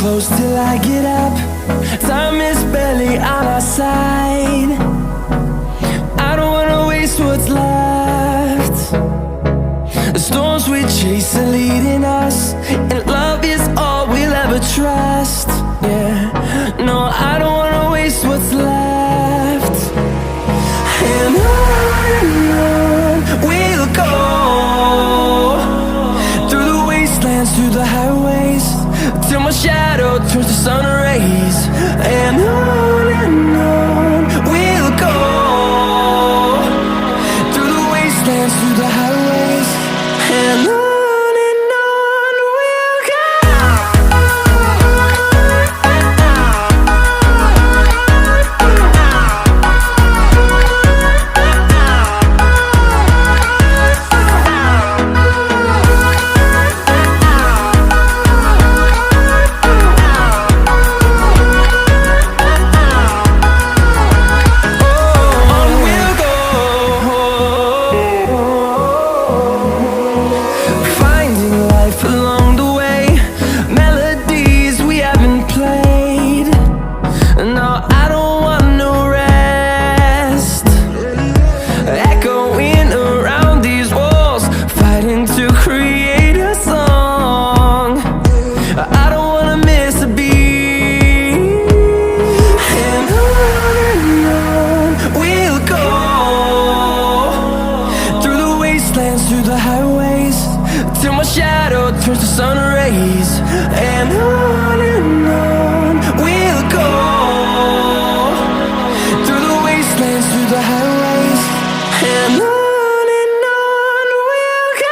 close till I get up. Time is barely on our side. I don't wanna waste what's left. The storms we chase are leading us, and love is all we'll ever trust. Yeah, no, I don't wanna waste what's left. And on we'll go, through the wastelands, through the highways, till my shadow turns to sun rays. And on we'll go, through the wastelands, through the highways, and on we'll go. Along the way, melodies we haven't played. No, I don't want no rest. Echoing around these walls, fighting to create a song. I don't wanna miss a beat. And on we'll go, through the wastelands, through the highways, till my shadow turns to sun rays. And on we'll go, through the wastelands, through the highways, and on we'll go.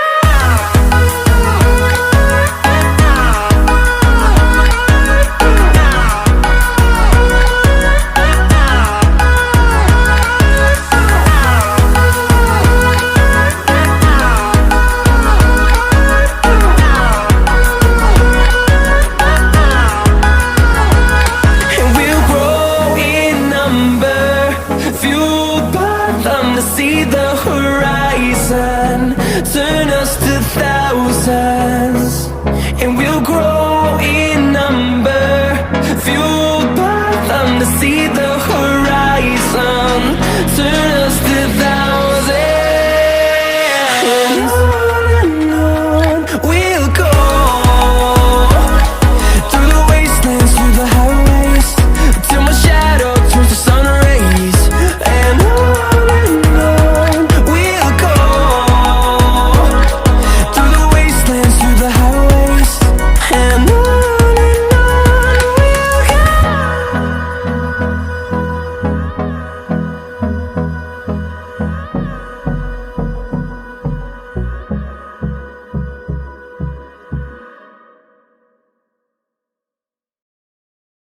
See the horizon, turn us to thousands, and we'll grow in number, fueled by them to see the horizon.